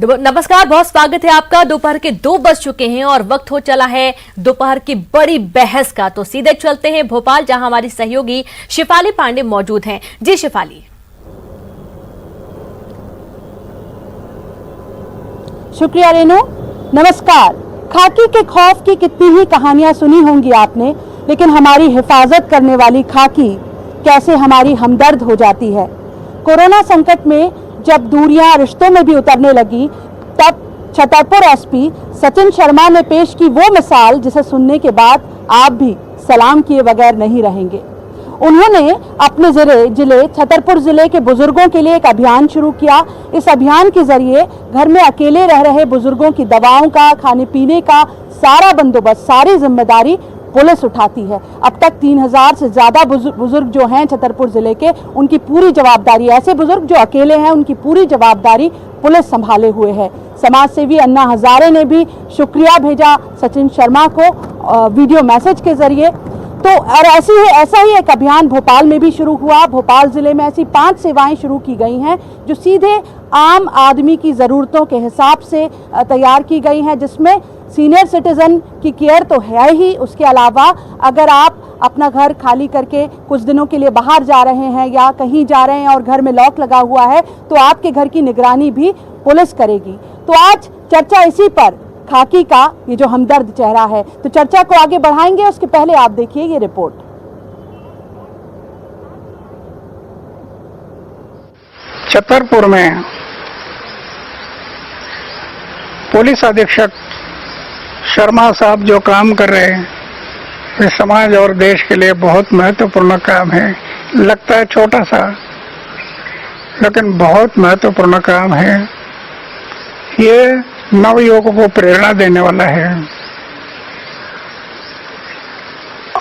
नमस्कार, बहुत स्वागत है आपका। दोपहर के 2 बज चुके हैं और वक्त हो चला है दोपहर की बड़ी बहस का। तो सीधे चलते हैं भोपाल, जहां हमारी सहयोगी शिफाली पांडे मौजूद हैं। जी शिफाली। शुक्रिया रेनू। नमस्कार। खाकी के खौफ की कितनी ही कहानियां सुनी होंगी आपने, लेकिन हमारी हिफाजत करने वाली खाकी कैसे हमारी हमदर्द हो जाती है। कोरोना संकट में जब दूरियां रिश्तों में भी उतरने लगी, तब छतरपुर एसपी सचिन शर्मा ने पेश की वो मिसाल जिसे सुनने के बाद आप भी सलाम किए बगैर नहीं रहेंगे। उन्होंने अपने जिले छतरपुर जिले के बुजुर्गों के लिए एक अभियान शुरू किया। इस अभियान के जरिए घर में अकेले रह रहे बुजुर्गों की दवाओं का, खाने पीने का सारा बंदोबस्त, सारी जिम्मेदारी पुलिस उठाती है। अब तक 3000 से ज्यादा बुजुर्ग जो हैं छतरपुर जिले के, उनकी पूरी जवाबदारी, ऐसे बुजुर्ग जो अकेले हैं उनकी पूरी जवाबदारी पुलिस संभाले हुए है। समाज सेवी अन्ना हजारे ने भी शुक्रिया भेजा सचिन शर्मा को वीडियो मैसेज के जरिए। तो और ऐसा ही एक अभियान भोपाल में भी शुरू हुआ। भोपाल जिले में ऐसी 5 सेवाएं शुरू की गई हैं जो सीधे आम आदमी की ज़रूरतों के हिसाब से तैयार की गई हैं, जिसमें सीनियर सिटीजन की केयर तो है ही, उसके अलावा अगर आप अपना घर खाली करके कुछ दिनों के लिए बाहर जा रहे हैं या कहीं जा रहे हैं और घर में लॉक लगा हुआ है, तो आपके घर की निगरानी भी पुलिस करेगी। तो आज चर्चा इसी पर, खाकी का ये जो हमदर्द चेहरा है। तो चर्चा को आगे बढ़ाएंगे, उसके पहले आप देखिए ये रिपोर्ट। छतरपुर में पुलिस अधीक्षक शर्मा साहब जो काम कर रहे हैं, ये समाज और देश के लिए बहुत महत्वपूर्ण काम है। लगता है छोटा सा, लेकिन बहुत महत्वपूर्ण काम है। ये नवयुवकों को प्रेरणा देने वाला है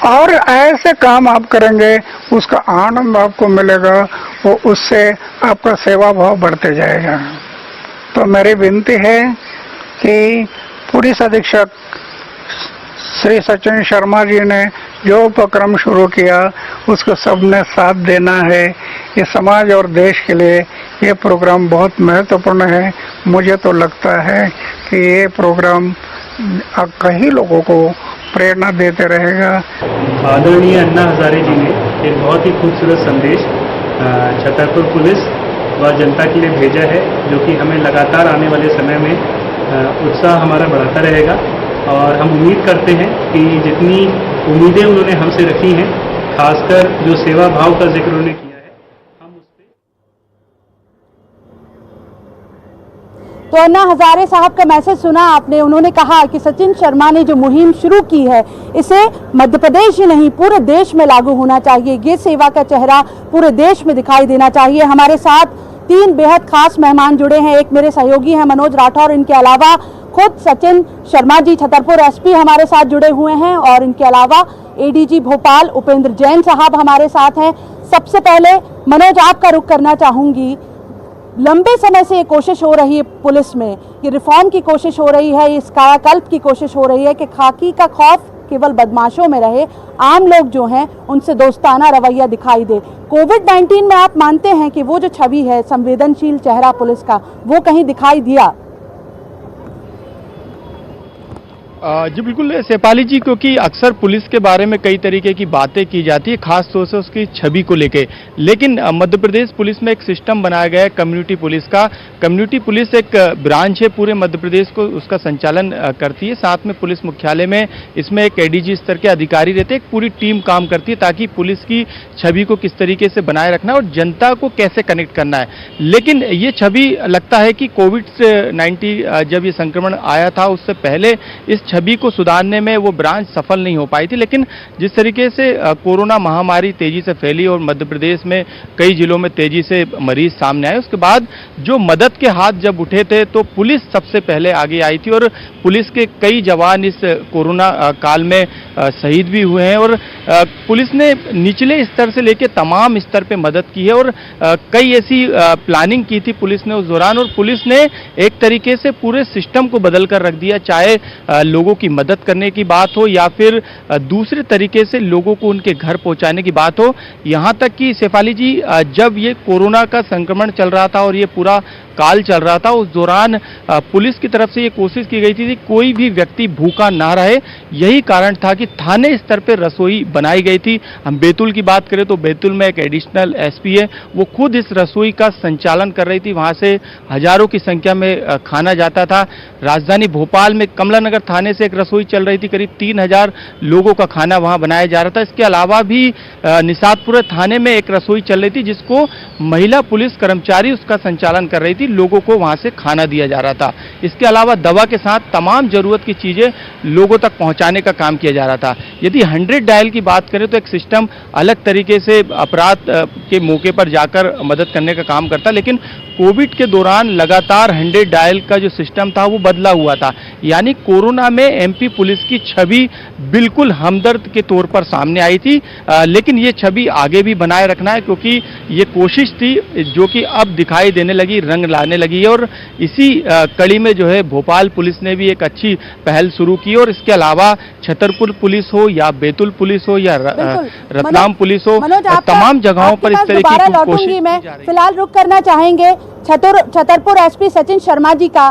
और ऐसे काम आप करेंगे उसका आनंद आपको मिलेगा, वो उससे आपका सेवा भाव बढ़ते जाएगा। तो मेरी विनती है कि पुलिस अधीक्षक श्री सचिन शर्मा जी ने जो उपक्रम शुरू किया उसको सबने साथ देना है। ये समाज और देश के लिए ये प्रोग्राम बहुत महत्वपूर्ण है। मुझे तो लगता है कि ये प्रोग्राम कई लोगों को प्रेरणा देते रहेगा। आदरणीय अन्ना हजारे जी ने एक बहुत ही खूबसूरत संदेश छतरपुर पुलिस व जनता के लिए भेजा है, जो कि हमें लगातार आने वाले समय में उत्साह हमारा बढ़ाता रहेगा। और हम उम्मीद करते हैं कि जितनी उम्मीदें उन्होंने हमसे रखी हैं, खासकर जो सेवा भाव का जिक्र उन्होंने किया है, हम उस पर। तो अन्ना हजारे साहब का मैसेज सुना आपने। उन्होंने कहा कि सचिन शर्मा ने जो मुहिम शुरू की है, इसे मध्य प्रदेश ही नहीं पूरे देश में लागू होना चाहिए। ये सेवा का चेहरा पूरे देश में दिखाई देना चाहिए। हमारे साथ 3 बेहद खास मेहमान जुड़े हैं। एक मेरे सहयोगी हैं मनोज राठौर, इनके अलावा खुद सचिन शर्मा जी छतरपुर एसपी हमारे साथ जुड़े हुए हैं, और इनके अलावा एडीजी भोपाल उपेंद्र जैन साहब हमारे साथ हैं। सबसे पहले मनोज, आपका रुख करना चाहूंगी। लंबे समय से ये कोशिश हो रही है पुलिस में, ये रिफॉर्म की कोशिश हो रही है, इस कायाकल्प की कोशिश हो रही है कि खाकी का खौफ केवल बदमाशों में रहे, आम लोग जो हैं उनसे दोस्ताना रवैया दिखाई दे। कोविड-19 में आप मानते हैं कि वो जो छवि है, संवेदनशील चेहरा पुलिस का, वो कहीं दिखाई दिया? जी बिल्कुल शेफाली जी, क्योंकि अक्सर पुलिस के बारे में कई तरीके की बातें की जाती है, खास तौर से उसकी छवि को लेके। लेकिन मध्य प्रदेश पुलिस में एक सिस्टम बनाया गया है कम्युनिटी पुलिस का। कम्युनिटी पुलिस एक ब्रांच है, पूरे मध्य प्रदेश को उसका संचालन करती है। साथ में पुलिस मुख्यालय में इसमें एक एडीजी स्तर के अधिकारी रहते हैं, एक पूरी टीम काम करती है ताकि पुलिस की छवि को किस तरीके से बनाए रखना और जनता को कैसे कनेक्ट करना है। लेकिन ये छवि लगता है कि कोविड-19 जब ये संक्रमण आया था, उससे पहले इस छवि को सुधारने में वो ब्रांच सफल नहीं हो पाई थी। लेकिन जिस तरीके से कोरोना महामारी तेजी से फैली और मध्य प्रदेश में कई जिलों में तेजी से मरीज सामने आए, उसके बाद जो मदद के हाथ जब उठे थे तो पुलिस सबसे पहले आगे आई थी और पुलिस के कई जवान इस कोरोना काल में शहीद भी हुए हैं। और पुलिस ने निचले स्तर से लेकर तमाम स्तर पे मदद की है और कई ऐसी प्लानिंग की थी पुलिस ने उस दौरान, और पुलिस ने एक तरीके से पूरे सिस्टम को बदल कर रख दिया, चाहे लोगों की मदद करने की बात हो या फिर दूसरे तरीके से लोगों को उनके घर पहुंचाने की बात हो। यहाँ तक कि शेफाली जी, जब ये कोरोना का संक्रमण चल रहा था और ये पूरा काल चल रहा था, उस दौरान पुलिस की तरफ से ये कोशिश की गई थी कि कोई भी व्यक्ति भूखा ना रहे। यही कारण था कि थाने स्तर पर रसोई बनाई गई थी। हम बैतूल की बात करें तो बैतूल में एक एडिशनल एसपी है, वो खुद इस रसोई का संचालन कर रही थी। वहां से हजारों की संख्या में खाना जाता था। राजधानी भोपाल में कमला नगर थाने से एक रसोई चल रही थी, करीब 3000 लोगों का खाना वहां बनाया जा रहा था। इसके अलावा भी निषादपुर थाने में एक रसोई चल रही थी, जिसको महिला पुलिस कर्मचारी उसका संचालन कर रही थी, लोगों को वहां से खाना दिया जा रहा था। इसके अलावा दवा के साथ तमाम जरूरत की चीजें लोगों तक पहुंचाने का काम किया जा रहा था। यदि 100 डायल की बात करें तो एक सिस्टम अलग तरीके से अपराध के मौके पर जाकर मदद करने का काम करता, लेकिन कोविड के दौरान लगातार 100 डायल का जो सिस्टम था वो बदला हुआ था। यानी कोरोना में एमपी पुलिस की छवि बिल्कुल हमदर्द के तौर पर सामने आई थी, लेकिन ये छवि आगे भी बनाए रखना है, क्योंकि ये कोशिश थी जो कि अब दिखाई देने लगी, रंग लाने लगी है। और इसी कड़ी में जो है भोपाल पुलिस ने भी एक अच्छी पहल शुरू की। और इसके अलावा छतरपुर पुलिस हो या बैतूल पुलिस हो या रतलाम पुलिस हो, तमाम जगहों पर इस तरह की कोशिश मैं फिलहाल रुक करना चाहेंगे छतरपुर एसपी सचिन शर्मा जी का।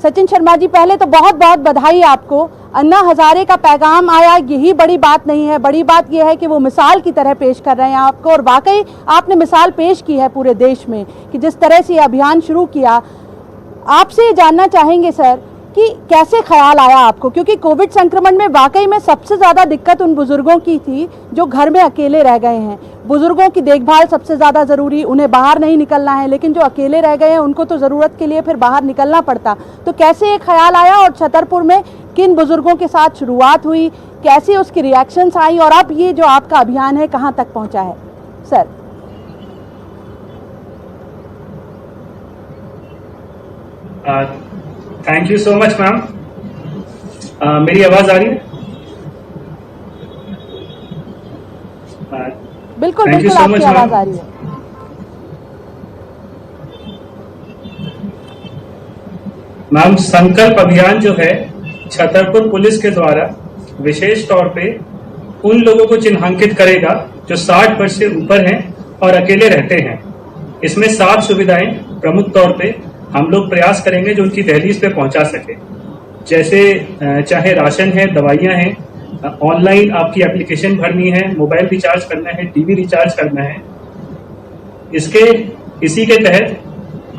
सचिन शर्मा जी, पहले तो बहुत बहुत बधाई आपको। अन्ना हजारे का पैगाम आया, यही बड़ी बात नहीं है। बड़ी बात यह है कि वो मिसाल की तरह पेश कर रहे हैं आपको, और वाकई आपने मिसाल पेश की है पूरे देश में कि जिस तरह से ये अभियान शुरू किया। आपसे जानना चाहेंगे सर कि कैसे ख्याल आया आपको, क्योंकि कोविड संक्रमण में वाकई में सबसे ज़्यादा दिक्कत उन बुजुर्गों की थी जो घर में अकेले रह गए हैं। बुजुर्गों की देखभाल सबसे ज़्यादा ज़रूरी, उन्हें बाहर नहीं निकलना है, लेकिन जो अकेले रह गए हैं उनको तो ज़रूरत के लिए फिर बाहर निकलना पड़ता। तो कैसे ये ख्याल आया और छतरपुर में किन बुजुर्गों के साथ शुरुआत हुई, कैसे उसकी रिएक्शंस आई, और अब ये जो आपका अभियान है कहाँ तक पहुँचा है sir? Thank you so much ma'am. मेरी आवाज आ रही है? बिल्कुल बिल्कुल, आपकी आवाज आ रही है। मैम, संकल्प अभियान जो है छतरपुर पुलिस के द्वारा विशेष तौर पे उन लोगों को चिन्हांकित करेगा जो 60 वर्ष से ऊपर हैं और अकेले रहते हैं। इसमें 7 सुविधाएं प्रमुख तौर पे हम लोग प्रयास करेंगे जो उनकी दहलीज पे पहुंचा सके। जैसे चाहे राशन है, दवाइयां हैं, ऑनलाइन आपकी एप्लीकेशन भरनी है, मोबाइल रिचार्ज करना है, टीवी रिचार्ज करना है। इसी के तहत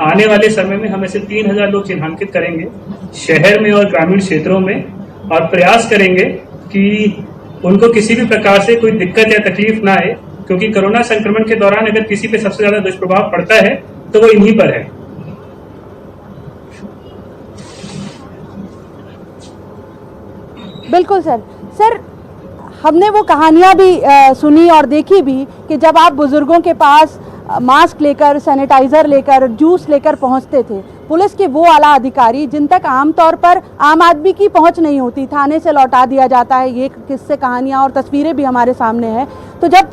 आने वाले समय में हम ऐसे 3000 लोग चिन्हांकित करेंगे शहर में और ग्रामीण क्षेत्रों में, और प्रयास करेंगे कि उनको किसी भी प्रकार से कोई दिक्कत या तकलीफ ना आए, क्योंकि कोरोना संक्रमण के दौरान अगर किसी पे सबसे ज्यादा दुष्प्रभाव पड़ता है तो वो इन्हीं पर है। बिल्कुल सर, हमने वो कहानियाँ भी सुनी और देखी भी कि जब आप बुजुर्गों के पास मास्क लेकर, सैनिटाइज़र लेकर, जूस लेकर पहुंचते थे, पुलिस के वो आला अधिकारी जिन तक आमतौर पर आम आदमी की पहुंच नहीं होती, थाने से लौटा दिया जाता है। ये किस्से, कहानियाँ और तस्वीरें भी हमारे सामने हैं। तो जब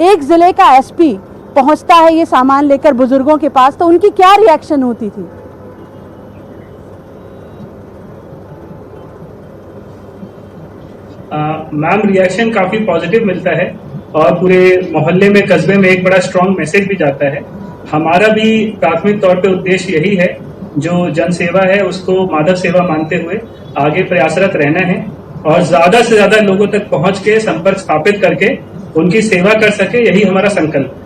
एक ज़िले का एसपी पहुंचता है ये सामान लेकर बुजुर्गों के पास, तो उनकी क्या रिएक्शन होती थी? मैम, रिएक्शन काफी पॉजिटिव मिलता है और पूरे मोहल्ले में, कस्बे में एक बड़ा स्ट्रॉन्ग मैसेज भी जाता है। हमारा भी प्राथमिक तौर पे उद्देश्य यही है, जो जन सेवा है उसको माधव सेवा मानते हुए आगे प्रयासरत रहना है और ज्यादा से ज्यादा लोगों तक पहुंच के संपर्क स्थापित करके उनकी सेवा कर सके, यही हमारा संकल्प है।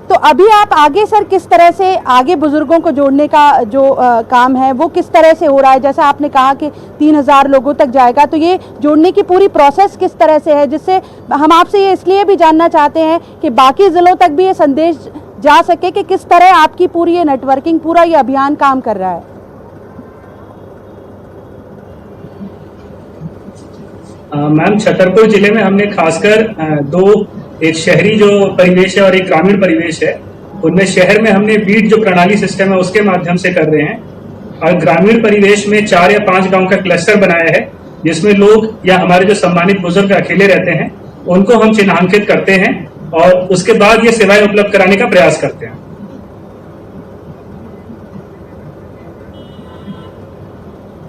तो अभी आप आगे सर किस तरह से आगे बुजुर्गों को जोड़ने का जो काम है वो किस तरह से हो रहा है? जैसा आपने कहा कि 3000 लोगों तक जाएगा, तो ये जोड़ने की पूरी प्रोसेस किस तरह से है, जिससे हम आपसे ये इसलिए भी जानना चाहते हैं कि बाकी ज़िलों तक भी ये संदेश जा सके कि किस तरह आपकी पूरी ये नेटवर्किंग, पूरा ये अभियान काम कर रहा है। मैम, छतरपुर जिले में हमने खासकर एक शहरी जो परिवेश है और एक ग्रामीण परिवेश है, उनमें शहर में हमने बीट जो प्रणाली सिस्टम है उसके माध्यम से कर रहे हैं, और ग्रामीण परिवेश में 4 या 5 गांव का क्लस्टर बनाया है, जिसमें लोग या हमारे जो सम्मानित बुजुर्ग अकेले रहते हैं उनको हम चिन्हांकित करते हैं और उसके बाद ये सेवाएं उपलब्ध कराने का प्रयास करते हैं।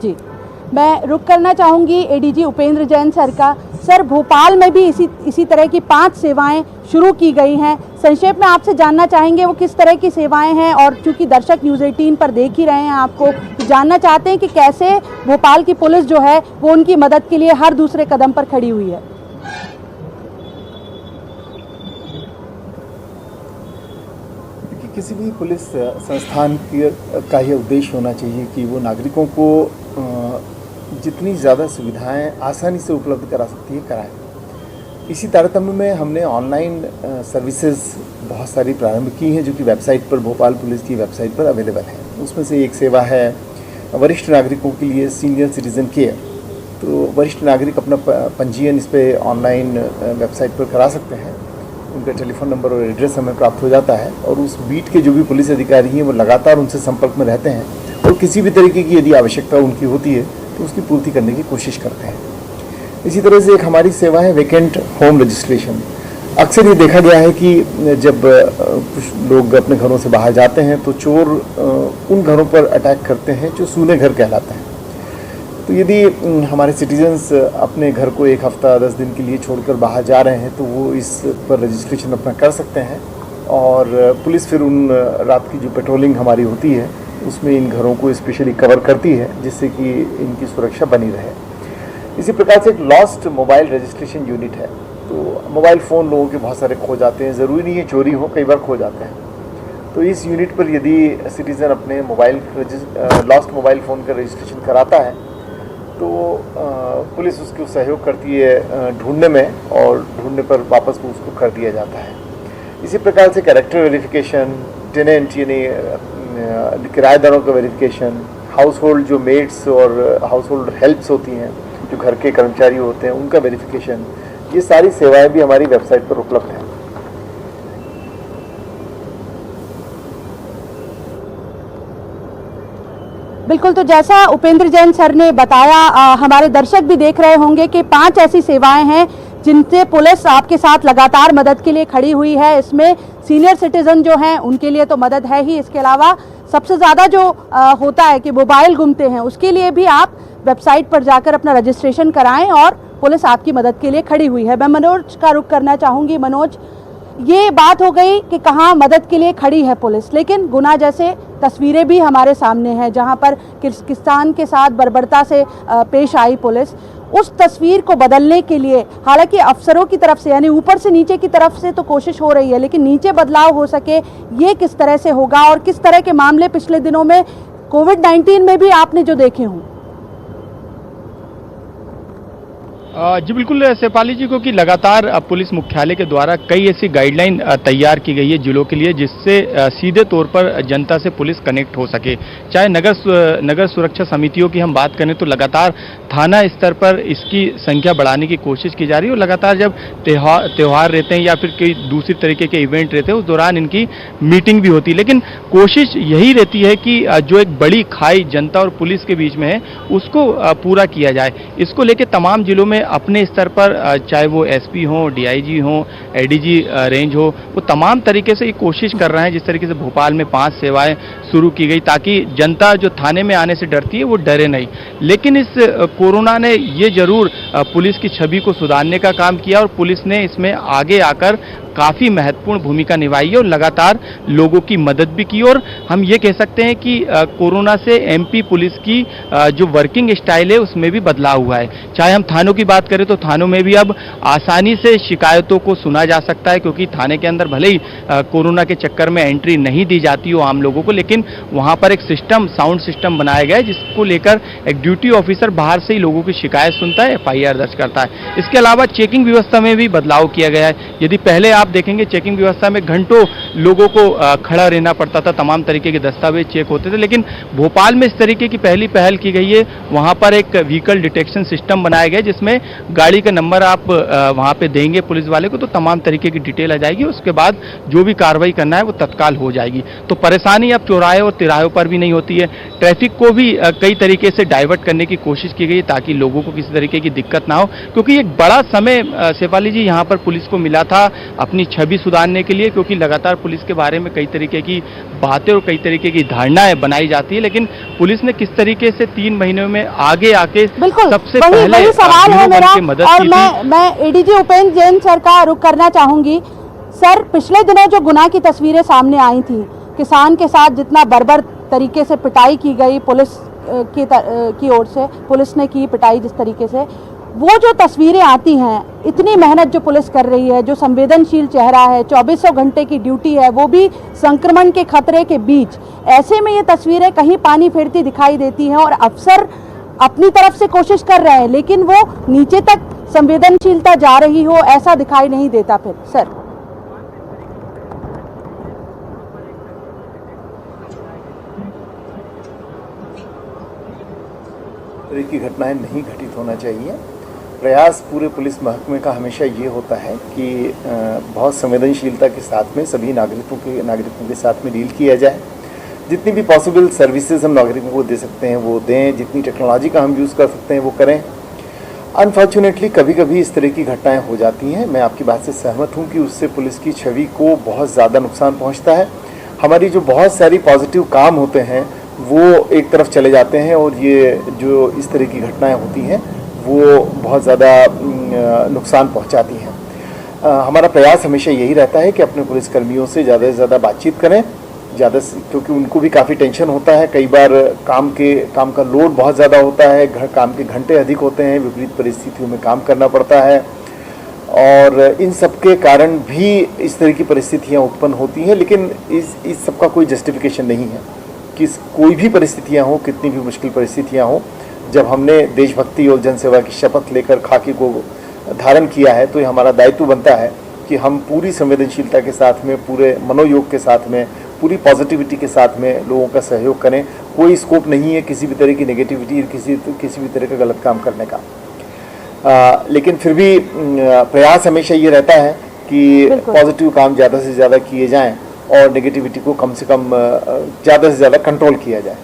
जी, मैं रुक करना चाहूँगी एडीजी उपेंद्र जैन सर का। सर, भोपाल में भी इसी तरह की 5 सेवाएं शुरू की गई हैं। संक्षेप में आपसे जानना चाहेंगे वो किस तरह की सेवाएं हैं, और चूंकि दर्शक न्यूज़ 18 पर देख ही रहे हैं आपको, तो जानना चाहते हैं कि कैसे भोपाल की पुलिस जो है वो उनकी मदद के लिए हर दूसरे कदम पर खड़ी हुई है। किसी भी पुलिस संस्थान का ये उद्देश्य होना चाहिए कि वो नागरिकों को जितनी ज़्यादा सुविधाएं आसानी से उपलब्ध करा सकती है कराएं। इसी तारतम्य में हमने ऑनलाइन सर्विसेज बहुत सारी प्रारंभ की हैं जो कि वेबसाइट पर, भोपाल पुलिस की वेबसाइट पर अवेलेबल हैं। उसमें से एक सेवा है वरिष्ठ नागरिकों के लिए सीनियर सिटीज़न केयर। तो वरिष्ठ नागरिक अपना पंजीयन इस पर ऑनलाइन वेबसाइट पर करा सकते हैं। उनका टेलीफोन नंबर और एड्रेस हमें प्राप्त हो जाता है और उस बीट के जो भी पुलिस अधिकारी हैं वो लगातार उनसे संपर्क में रहते हैं और किसी भी तरीके की यदि आवश्यकता उनकी होती है तो उसकी पूर्ति करने की कोशिश करते हैं। इसी तरह से एक हमारी सेवा है वेकेंट होम रजिस्ट्रेशन। अक्सर ये देखा गया है कि जब कुछ लोग अपने घरों से बाहर जाते हैं तो चोर उन घरों पर अटैक करते हैं जो सूने घर कहलाते हैं। तो यदि हमारे सिटीजन्स अपने घर को 1 हफ्ता 10 दिन के लिए छोड़कर बाहर जा रहे हैं तो वो इस पर रजिस्ट्रेशन अपना कर सकते हैं और पुलिस फिर उन रात की जो पेट्रोलिंग हमारी होती है उसमें इन घरों को स्पेशली कवर करती है जिससे कि इनकी सुरक्षा बनी रहे। इसी प्रकार से एक लॉस्ट मोबाइल रजिस्ट्रेशन यूनिट है। तो मोबाइल फ़ोन लोगों के बहुत सारे खो जाते हैं, ज़रूरी नहीं है चोरी हो, कई बार खो जाते हैं। तो इस यूनिट पर यदि सिटीज़न अपने लॉस्ट मोबाइल फ़ोन का रजिस्ट्रेशन कराता है तो पुलिस उसको सहयोग करती है ढूंढने में और ढूंढने पर वापस वो उसको कर दिया जाता है। इसी प्रकार से कैरेक्टर वेरिफिकेशन, टेनेंट यानी किराएदारों का वेरिफिकेशन, हाउस होल्ड जो मेड्स और हाउस होल्ड हेल्प्स होती हैं जो घर के कर्मचारी होते हैं उनका वेरिफिकेशन, ये सारी सेवाएं भी हमारी वेबसाइट पर उपलब्ध हैं। बिल्कुल, तो जैसा उपेंद्र जैन सर ने बताया, हमारे दर्शक भी देख रहे होंगे कि 5 ऐसी सेवाएं हैं जिनसे पुलिस आपके साथ लगातार मदद के लिए खड़ी हुई है। इसमें सीनियर सिटीजन जो हैं उनके लिए तो मदद है ही, इसके अलावा सबसे ज़्यादा जो होता है कि मोबाइल गुमते हैं उसके लिए भी आप वेबसाइट पर जाकर अपना रजिस्ट्रेशन कराएं और पुलिस आपकी मदद के लिए खड़ी हुई है। मैं मनोज का रुख करना चाहूँगी। मनोज, ये बात हो गई कि कहाँ मदद के लिए खड़ी है पुलिस, लेकिन गुना जैसे तस्वीरें भी हमारे सामने हैं जहाँ पर किर्गिस्तान के साथ बर्बरता से पेश आई पुलिस। उस तस्वीर को बदलने के लिए हालांकि अफसरों की तरफ से यानी ऊपर से नीचे की तरफ से तो कोशिश हो रही है, लेकिन नीचे बदलाव हो सके ये किस तरह से होगा और किस तरह के मामले पिछले दिनों में कोविड-19 में भी आपने जो देखे हों? जी बिल्कुल शेफाली जी, क्योंकि लगातार पुलिस मुख्यालय के द्वारा कई ऐसी गाइडलाइन तैयार की गई है जिलों के लिए जिससे सीधे तौर पर जनता से पुलिस कनेक्ट हो सके। चाहे नगर सुरक्षा समितियों की हम बात करें तो लगातार थाना स्तर पर इसकी संख्या बढ़ाने की कोशिश की जा रही है और लगातार जब त्यौहार रहते हैं या फिर कोई दूसरी तरीके के इवेंट रहते हैं उस दौरान इनकी मीटिंग भी होती है। लेकिन कोशिश यही रहती है कि जो एक बड़ी खाई जनता और पुलिस के बीच में है उसको पूरा किया जाए। इसको लेकर तमाम जिलों में अपने स्तर पर चाहे वो एसपी हो, डीआईजी हो, एडीजी रेंज हो, वो तमाम तरीके से ये कोशिश कर रहे हैं। जिस तरीके से भोपाल में 5 सेवाएं शुरू की गई ताकि जनता जो थाने में आने से डरती है वो डरे नहीं। लेकिन इस कोरोना ने ये जरूर पुलिस की छवि को सुधारने का काम किया और पुलिस ने इसमें आगे आकर काफ़ी महत्वपूर्ण भूमिका निभाई है और लगातार लोगों की मदद भी की। और हम ये कह सकते हैं कि कोरोना से एमपी पुलिस की जो वर्किंग स्टाइल है उसमें भी बदलाव हुआ है। चाहे हम थानों की बात करें तो थानों में भी अब आसानी से शिकायतों को सुना जा सकता है, क्योंकि थाने के अंदर भले ही कोरोना के चक्कर में एंट्री नहीं दी जाती हो आम लोगों को, लेकिन वहाँ पर एक सिस्टम, साउंड सिस्टम बनाया गया है जिसको लेकर एक ड्यूटी ऑफिसर बाहर से ही लोगों की शिकायत सुनता है, FIR दर्ज करता है। इसके अलावा चेकिंग व्यवस्था में भी बदलाव किया गया है। यदि पहले आप देखेंगे चेकिंग व्यवस्था में घंटों लोगों को खड़ा रहना पड़ता था, तमाम तरीके के दस्तावेज चेक होते थे, लेकिन भोपाल में इस तरीके की पहली पहल की गई है। वहां पर एक व्हीकल डिटेक्शन सिस्टम बनाया गया जिसमें गाड़ी का नंबर आप वहां पे देंगे पुलिस वाले को तो तमाम तरीके की डिटेल आ जाएगी, उसके बाद जो भी कार्रवाई करना है वो तत्काल हो जाएगी। तो परेशानी अब चौराहे और तिराहों पर भी नहीं होती है। ट्रैफिक को भी कई तरीके से डाइवर्ट करने की कोशिश की गई ताकि लोगों को किसी तरीके की दिक्कत ना हो, क्योंकि एक बड़ा समय शेफाली जी यहाँ पर पुलिस को मिला था अपने अपनी छवि सुधारने के लिए, क्योंकि लगातार पुलिस के बारे में कई तरीके की बातें और कई तरीके की धारणाएं बनाई जाती है, लेकिन पुलिस ने किस तरीके से 3 महीनों में आगे आके बिल्कुल सबसे वही पहले सवाल है हीरो मेरा। बन के मदद और की थी। मैं एडीजी उपेंद्र जैन सर का रुख करना चाहूंगी। सर, पिछले दिनों जो गुनाह की तस्वीरें सामने आई थी, किसान के साथ जितना बर्बर तरीके से पिटाई की गई पुलिस की ओर से, पुलिस ने की पिटाई जिस तरीके से, वो जो तस्वीरें आती हैं, इतनी मेहनत जो पुलिस कर रही है, जो संवेदनशील चेहरा है, 2400 घंटे की ड्यूटी है, वो भी संक्रमण के खतरे के बीच, ऐसे में ये तस्वीरें कहीं पानी फेरती दिखाई देती हैं और अफसर अपनी तरफ से कोशिश कर रहे हैं, लेकिन वो नीचे तक संवेदनशीलता जा रही हो ऐसा दिखाई नहीं देता। फिर सर तरह की घटनाएं नहीं घटित होना चाहिए। प्रयास पूरे पुलिस महकमे का हमेशा ये होता है कि बहुत संवेदनशीलता के साथ में सभी नागरिकों के साथ में डील किया जाए। जितनी भी पॉसिबल सर्विसेज हम नागरिकों को दे सकते हैं वो दें, जितनी टेक्नोलॉजी का हम यूज़ कर सकते हैं वो करें। अनफॉर्चुनेटली कभी कभी इस तरह की घटनाएं हो जाती हैं। मैं आपकी बात से सहमत हूं कि उससे पुलिस की छवि को बहुत ज़्यादा नुकसान पहुंचता है। हमारी जो बहुत सारी पॉजिटिव काम होते हैं वो एक तरफ चले जाते हैं और ये जो इस तरह की घटनाएं होती हैं वो बहुत ज़्यादा नुकसान पहुंचाती हैं। हमारा प्रयास हमेशा यही रहता है कि अपने पुलिसकर्मियों से ज़्यादा से ज़्यादा बातचीत करें, क्योंकि उनको भी काफ़ी टेंशन होता है। कई बार काम का लोड बहुत ज़्यादा होता है, काम के घंटे अधिक होते हैं, विपरीत परिस्थितियों में काम करना पड़ता है और इन सब के कारण भी इस तरह की परिस्थितियाँ उत्पन्न होती हैं। लेकिन इस सब का कोई जस्टिफिकेशन नहीं है कि कोई भी परिस्थितियाँ हों, कितनी भी मुश्किल परिस्थितियाँ हों, जब हमने देशभक्ति और जनसेवा की शपथ लेकर खाकी को धारण किया है तो ये हमारा दायित्व बनता है कि हम पूरी संवेदनशीलता के साथ में, पूरे मनोयोग के साथ में, पूरी पॉजिटिविटी के साथ में लोगों का सहयोग करें। कोई स्कोप नहीं है किसी भी तरह की नेगेटिविटी, किसी भी तरह का गलत काम करने का। लेकिन फिर भी प्रयास हमेशा ये रहता है कि पॉजिटिव काम ज़्यादा से ज़्यादा किए जाएं और नेगेटिविटी को कम से कम ज़्यादा से ज़्यादा कंट्रोल किया जाए।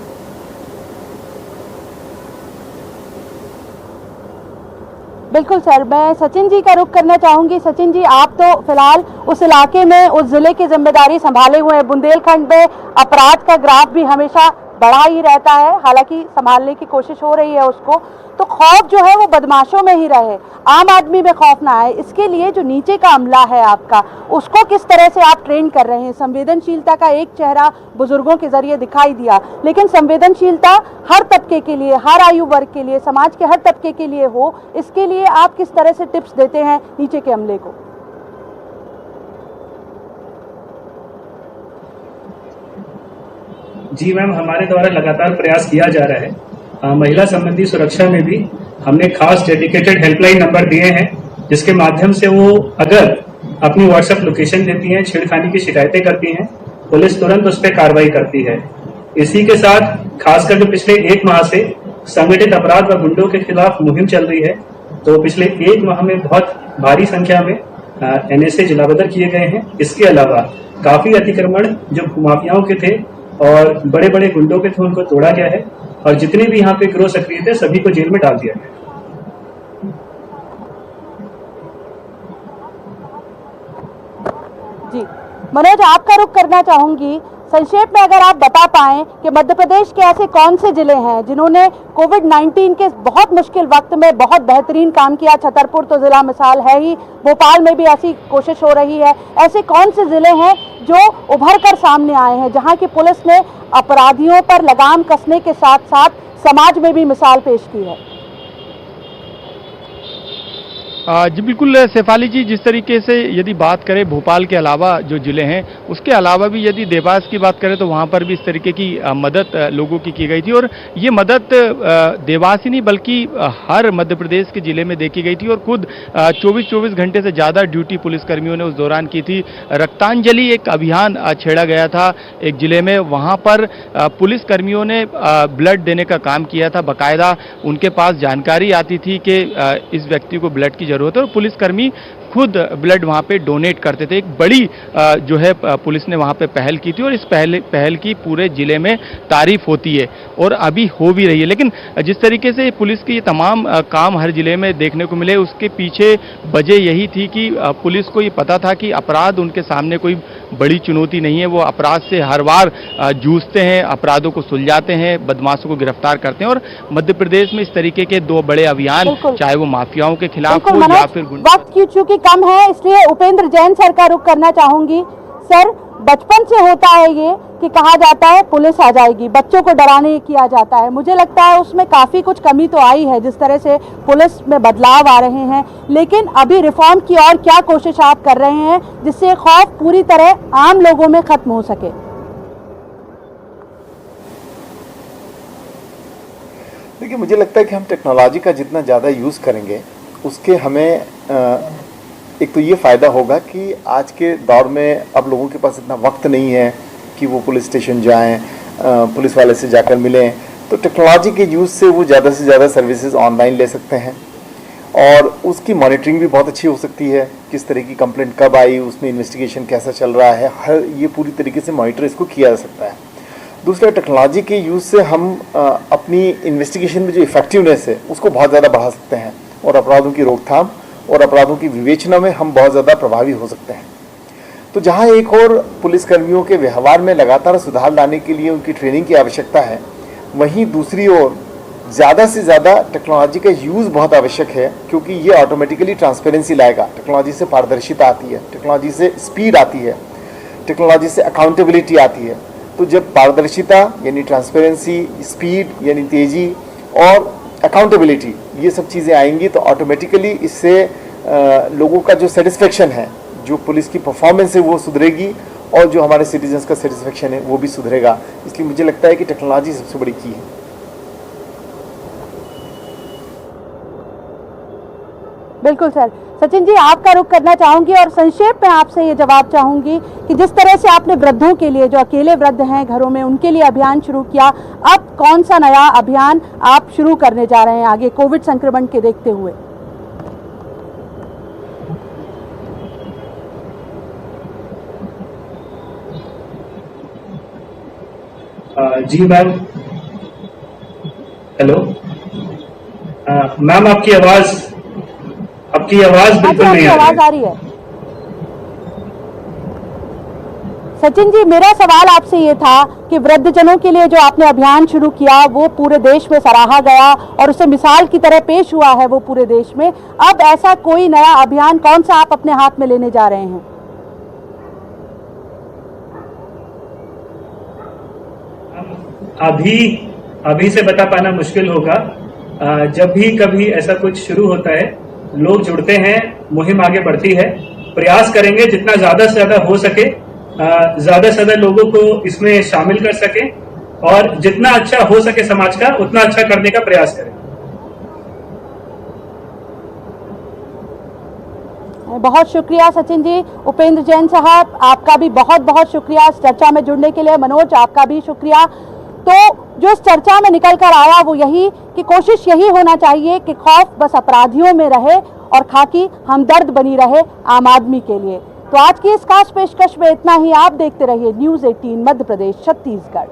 बिल्कुल सर, मैं सचिन जी का रुख करना चाहूंगी। सचिन जी, आप तो फिलहाल उस इलाके में, उस जिले की जिम्मेदारी संभाले हुए हैं। बुंदेलखंड में अपराध का ग्राफ भी हमेशा बढ़ा ही रहता है, हालांकि संभालने की कोशिश हो रही है उसको। तो खौफ जो है वो बदमाशों में ही रहे, आम आदमी में खौफ ना आए, इसके लिए जो नीचे का अमला है आपका, उसको किस तरह से आप ट्रेन कर रहे हैं? संवेदनशीलता का एक चेहरा बुजुर्गों के जरिए दिखाई दिया, लेकिन संवेदनशीलता हर तबके के लिए, हर आयु वर्ग के लिए, समाज के हर तबके के लिए हो, इसके लिए आप किस तरह से टिप्स देते हैं नीचे के अमले को? जी मैम, हमारे द्वारा लगातार प्रयास किया जा रहा है। महिला संबंधी सुरक्षा में भी हमने खास डेडिकेटेड हेल्पलाइन नंबर दिए हैं, जिसके माध्यम से वो अगर अपनी व्हाट्सएप लोकेशन देती हैं, छेड़खानी की शिकायतें करती हैं, पुलिस तुरंत उस पर कार्रवाई करती है। इसी के साथ खासकर जो पिछले 1 माह से संगठित अपराध व गुंडों के खिलाफ मुहिम चल रही है, तो पिछले 1 माह में बहुत भारी संख्या में NSA जिलाबदर किए गए हैं। इसके अलावा काफी अतिक्रमण जो माफियाओं के थे और बड़े बड़े गुंडों के थे उनको तोड़ा गया है और जितने भी यहाँ पे गिरोह सक्रिय थे सभी को जेल में डाल दिया गया। जी मनोज, आपका रुख करना चाहूंगी। संक्षेप में अगर आप बता पाएं कि मध्य प्रदेश के ऐसे कौन से जिले हैं जिन्होंने कोविड-19 के बहुत मुश्किल वक्त में बहुत बेहतरीन काम किया? छतरपुर तो जिला मिसाल है ही, भोपाल में भी ऐसी कोशिश हो रही है। ऐसे कौन से जिले हैं जो उभर कर सामने आए हैं, जहां की पुलिस ने अपराधियों पर लगाम कसने के साथ साथ समाज में भी मिसाल पेश की है? जी बिल्कुल शेफाली जी, जिस तरीके से यदि बात करें भोपाल के अलावा जो ज़िले हैं उसके अलावा भी यदि देवास की बात करें तो वहाँ पर भी इस तरीके की मदद लोगों की गई थी और ये मदद देवास ही नहीं बल्कि हर मध्य प्रदेश के ज़िले में देखी गई थी और खुद 24 घंटे से ज़्यादा ड्यूटी पुलिसकर्मियों ने उस दौरान की थी। रक्तांजलि एक अभियान छेड़ा गया था एक ज़िले में, वहाँ पर पुलिसकर्मियों ने ब्लड देने का काम किया था। बाकायदा उनके पास जानकारी आती थी कि इस व्यक्ति को ब्लड की ज़रूरत है, और पुलिसकर्मी खुद ब्लड वहाँ पे डोनेट करते थे। एक बड़ी जो है पुलिस ने वहाँ पे पहल की थी, और इस पहल की पूरे ज़िले में तारीफ होती है और अभी हो भी रही है। लेकिन जिस तरीके से पुलिस के ये तमाम काम हर ज़िले में देखने को मिले, उसके पीछे वजह यही थी कि पुलिस को ये पता था कि अपराध उनके सामने कोई बड़ी चुनौती नहीं है। वो अपराध से हर बार जूझते हैं, अपराधों को सुलझाते हैं, बदमाशों को गिरफ्तार करते हैं। और मध्य प्रदेश में इस तरीके के 2 बड़े अभियान, चाहे वो माफियाओं के खिलाफ हो या फिर वक्त की चूंकि कम है, इसलिए उपेंद्र जैन सर का रुख करना चाहूंगी। सर, बचपन से होता है ये कि कहा जाता है पुलिस आ जाएगी, बच्चों को डराने किया जाता है। मुझे लगता है उसमें काफ़ी कुछ कमी तो आई है, जिस तरह से पुलिस में बदलाव आ रहे हैं, लेकिन अभी रिफॉर्म की और क्या कोशिश आप कर रहे हैं जिससे खौफ पूरी तरह आम लोगों में खत्म हो सके? देखिए, मुझे लगता है कि हम टेक्नोलॉजी का जितना ज़्यादा यूज़ करेंगे उसके हमें एक तो ये फ़ायदा होगा कि आज के दौर में अब लोगों के पास इतना वक्त नहीं है कि वो पुलिस स्टेशन जाएं, पुलिस वाले से जाकर मिलें। तो टेक्नोलॉजी के यूज़ से वो ज़्यादा से ज़्यादा सर्विसेज ऑनलाइन ले सकते हैं, और उसकी मॉनिटरिंग भी बहुत अच्छी हो सकती है। किस तरह की कंप्लेंट कब आई, उसमें इन्वेस्टिगेशन कैसा चल रहा है, हर ये पूरी तरीके से मॉनिटर इसको किया जा सकता है। दूसरा, टेक्नोलॉजी के यूज़ से हम अपनी इन्वेस्टिगेशन में जो इफेक्टिवनेस है उसको बहुत ज़्यादा बढ़ा सकते हैं, और अपराधों की रोकथाम और अपराधों की विवेचना में हम बहुत ज़्यादा प्रभावी हो सकते हैं। तो जहाँ एक और पुलिसकर्मियों के व्यवहार में लगातार सुधार लाने के लिए उनकी ट्रेनिंग की आवश्यकता है, वहीं दूसरी ओर ज़्यादा से ज़्यादा टेक्नोलॉजी का यूज़ बहुत आवश्यक है, क्योंकि ये ऑटोमेटिकली ट्रांसपेरेंसी लाएगा। टेक्नोलॉजी से पारदर्शिता आती है, टेक्नोलॉजी से स्पीड आती है, टेक्नोलॉजी से अकाउंटेबिलिटी आती है। तो जब पारदर्शिता यानी ट्रांसपेरेंसी, स्पीड यानी तेज़ी और अकाउंटेबिलिटी, ये सब चीज़ें आएंगी तो ऑटोमेटिकली इससे लोगों का जो सेटिस्फेक्शन है, जो पुलिस की परफॉर्मेंस है वो सुधरेगी, और जो हमारे सिटीजन्स का सेटिस्फेक्शन है वो भी सुधरेगा। इसलिए मुझे लगता है कि टेक्नोलॉजी सबसे बड़ी की है। बिल्कुल सर। सचिन जी, आपका रुख करना चाहूंगी और संक्षेप में आपसे ये जवाब चाहूंगी कि जिस तरह से आपने वृद्धों के लिए, जो अकेले वृद्ध हैं घरों में, उनके लिए अभियान शुरू किया, अब कौन सा नया अभियान आप शुरू करने जा रहे हैं आगे कोविड संक्रमण के देखते हुए? जी मैम, हेलो मैम, आपकी आवाज बिल्कुल नहीं आ रही है। सचिन जी, मेरा सवाल आपसे ये था कि वृद्धजनों के लिए जो आपने अभियान शुरू किया वो पूरे देश में सराहा गया और उसे मिसाल की तरह पेश हुआ है वो पूरे देश में। अब ऐसा कोई नया अभियान कौन सा आप अपने हाथ में लेने जा रहे हैं? अभी से बता पाना मुश्किल होगा। जब भी कभी ऐसा कुछ शुरू होता है, लोग जुड़ते हैं, मुहिम आगे बढ़ती है। प्रयास करेंगे जितना ज्यादा से ज्यादा हो सके, ज्यादा से ज्यादा लोगों को इसमें शामिल कर सके, और जितना अच्छा हो सके समाज का उतना अच्छा करने का प्रयास करें। बहुत शुक्रिया सचिन जी। उपेंद्र जैन साहब, आपका भी बहुत बहुत शुक्रिया इस चर्चा में जुड़ने के लिए। मनोज, आपका भी शुक्रिया। तो जो इस चर्चा में निकल कर आया वो यही कि कोशिश यही होना चाहिए कि खौफ बस अपराधियों में रहे और खाकी हमदर्द बनी रहे आम आदमी के लिए। तो आज की इस खास पेशकश में इतना ही। आप देखते रहिए न्यूज़ 18 मध्य प्रदेश छत्तीसगढ़।